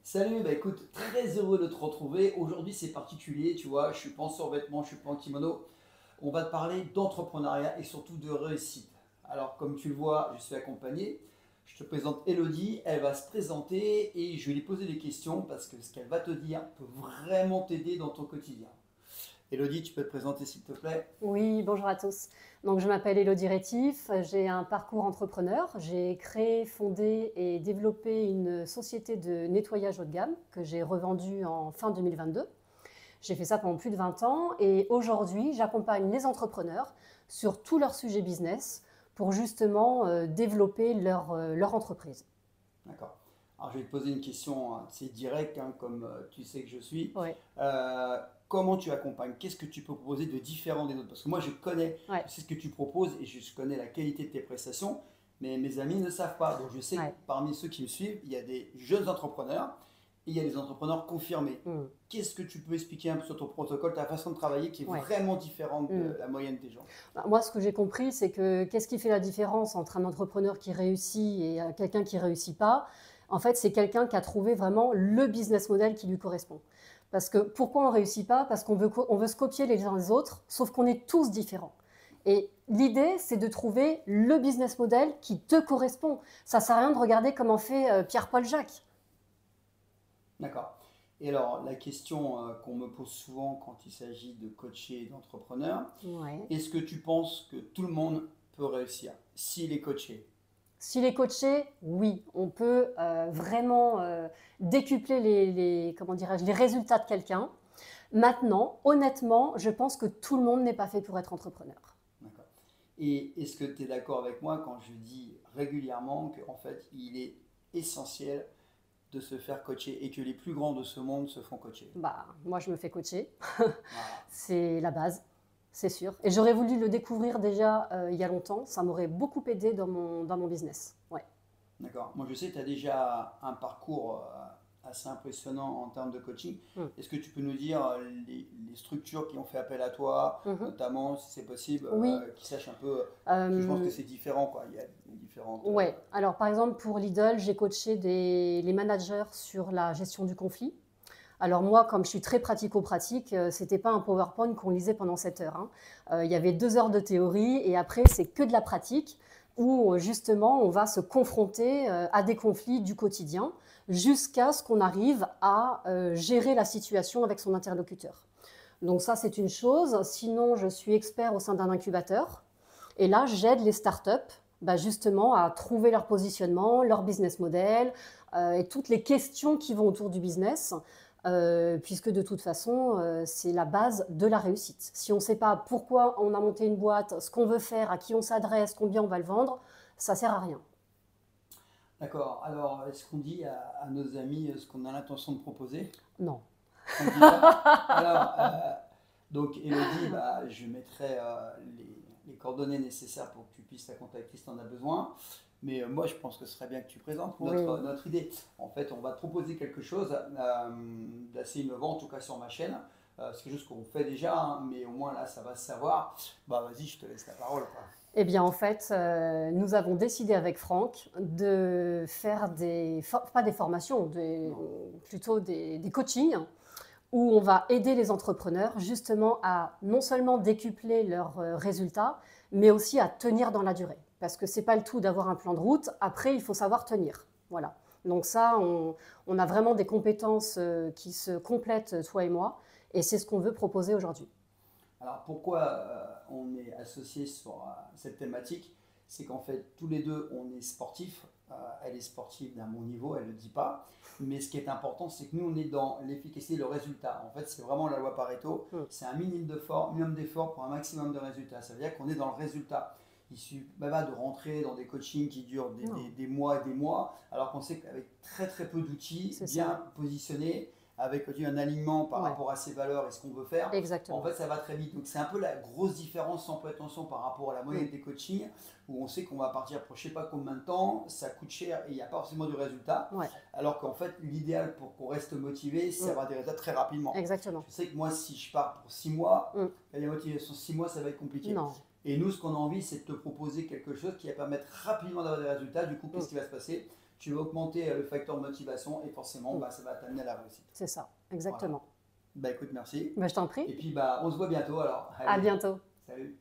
Salut, bah écoute, très heureux de te retrouver. Aujourd'hui, c'est particulier, tu vois, je suis pas en survêtement, je suis pas en kimono. On va te parler d'entrepreneuriat et surtout de réussite. Alors, comme tu le vois, je suis accompagné. Je te présente Elodie, elle va se présenter et je vais lui poser des questions parce que ce qu'elle va te dire peut vraiment t'aider dans ton quotidien. Elodie, tu peux te présenter s'il te plaît? Oui, bonjour à tous. Donc, je m'appelle Élodie Rétif, j'ai un parcours entrepreneur. J'ai créé, fondé et développé une société de nettoyage haut de gamme que j'ai revendue en fin 2022. J'ai fait ça pendant plus de 20 ans et aujourd'hui, j'accompagne les entrepreneurs sur tous leurs sujets business pour justement développer leur entreprise. D'accord. Alors, je vais te poser une question, hein, c'est direct, hein, comme tu sais que je suis. Ouais, Euh, Comment tu accompagnes? Qu'est-ce que tu peux proposer de différent des autres? Parce que moi, ouais, je sais ce que tu proposes et je connais la qualité de tes prestations, mais mes amis ne savent pas. Donc, je sais que ouais. parmi ceux qui me suivent, il y a des jeunes entrepreneurs et il y a des entrepreneurs confirmés. Mm, Qu'est-ce que tu peux expliquer un peu sur ton protocole, ta façon de travailler qui est ouais. vraiment différente Mm. de la moyenne des gens? Bah, moi, ce que j'ai compris, c'est que qu'est-ce qui fait la différence entre un entrepreneur qui réussit et quelqu'un qui ne réussit pas? En fait, c'est quelqu'un qui a trouvé vraiment le business model qui lui correspond. Parce que pourquoi on ne réussit pas? Parce on veut se copier les uns les autres, sauf qu'on est tous différents. Et l'idée, c'est de trouver le business model qui te correspond. Ça ne sert à rien de regarder comment fait Pierre-Paul Jacques. D'accord. Et alors, la question qu'on me pose souvent quand il s'agit de coacher d'entrepreneurs, Ouais. est-ce que tu penses que tout le monde peut réussir s'il est coaché? S'il est coaché, oui, on peut vraiment décupler comment dirais-je, les résultats de quelqu'un. Maintenant, honnêtement, je pense que tout le monde n'est pas fait pour être entrepreneur. D'accord. Et est-ce que tu es d'accord avec moi quand je dis régulièrement qu'en fait, il est essentiel de se faire coacher et que les plus grands de ce monde se font coacher? Bah, moi, je me fais coacher. Voilà. C'est la base, c'est sûr. Et j'aurais voulu le découvrir déjà il y a longtemps. Ça m'aurait beaucoup aidé dans mon business. Ouais. D'accord. Moi, je sais que tu as déjà un parcours assez impressionnant en termes de coaching. Mm. Est-ce que tu peux nous dire les structures qui ont fait appel à toi, Mhm. notamment, si c'est possible, Oui. qui sachent un peu, parce que je pense que Euh, c'est différent, quoi. Il y a différentes. ouais. Alors, par exemple, pour Lidl, j'ai coaché les managers sur la gestion du conflit. Alors moi, comme je suis très pratico-pratique, c'était pas un PowerPoint qu'on lisait pendant 7 heures, hein. Il y avait 2 heures de théorie et après c'est que de la pratique où justement on va se confronter à des conflits du quotidien jusqu'à ce qu'on arrive à gérer la situation avec son interlocuteur. Donc ça c'est une chose. Sinon, je suis expert au sein d'un incubateur et là j'aide les startups bah, justement à trouver leur positionnement, leur business model et toutes les questions qui vont autour du business puisque de toute façon, c'est la base de la réussite. Si on ne sait pas pourquoi on a monté une boîte, ce qu'on veut faire, à qui on s'adresse, combien on va le vendre, ça ne sert à rien. D'accord. Alors, est-ce qu'on dit à nos amis ce qu'on a l'intention de proposer? Non. On ne dit pas. Alors, donc, Elodie, bah, je mettrai les coordonnées nécessaires pour que tu puisses la contacter si tu en as besoin. Mais moi, je pense que ce serait bien que tu présentes Oui. notre idée. En fait, on va te proposer quelque chose d'assez innovant, en tout cas sur ma chaîne. C'est quelque chose qu'on fait déjà, hein, mais au moins là, ça va se savoir. Bah, vas-y, je te laisse la parole, quoi. Eh bien, en fait, nous avons décidé avec Franck de faire pas des formations, Non. plutôt des coachings où on va aider les entrepreneurs justement à non seulement décupler leurs résultats, mais aussi à tenir dans la durée. Parce que ce n'est pas le tout d'avoir un plan de route, après il faut savoir tenir. Voilà. Donc ça, on a vraiment des compétences qui se complètent, toi et moi, et c'est ce qu'on veut proposer aujourd'hui. Alors pourquoi on est associé sur cette thématique? C'est qu'en fait tous les deux on est sportifs. Elle est sportive d'un bon niveau, elle ne le dit pas. Mais ce qui est important, c'est que nous on est dans l'efficacité, le résultat. En fait, c'est vraiment la loi Pareto. Mm. C'est un minimum d'effort pour un maximum de résultats. Ça veut dire qu'on est dans le résultat. Il suffit pas de rentrer dans des coachings qui durent Non, des mois et des mois, alors qu'on sait qu'avec très très peu d'outils, c'est ça. bien positionnés, avec un alignement par Ouais, rapport à ses valeurs et ce qu'on veut faire, en exactement. fait, ça va très vite. Donc, c'est un peu la grosse différence sans prétention par rapport à la Mm. moyenne des coachings, où on sait qu'on va partir pour je sais pas combien de temps, ça coûte cher et il n'y a pas forcément de résultat. Ouais, Alors qu'en fait, l'idéal pour qu'on reste motivé, c'est mm. avoir des résultats très rapidement. Exactement. Je sais que moi, si je pars pour 6 mois, Mm. la motivation 6 mois, ça va être compliqué. Non. Et nous, ce qu'on a envie, c'est de te proposer quelque chose qui va permettre rapidement d'avoir des résultats. Du coup, Mm. qu'est-ce qui va se passer? tu vas augmenter le facteur motivation et forcément, bah, ça va t'amener à la réussite. C'est ça, exactement. Voilà. Bah écoute, merci. Bah, je t'en Et prie. puis, bah, on se voit bientôt alors. À Allez, bientôt. salut.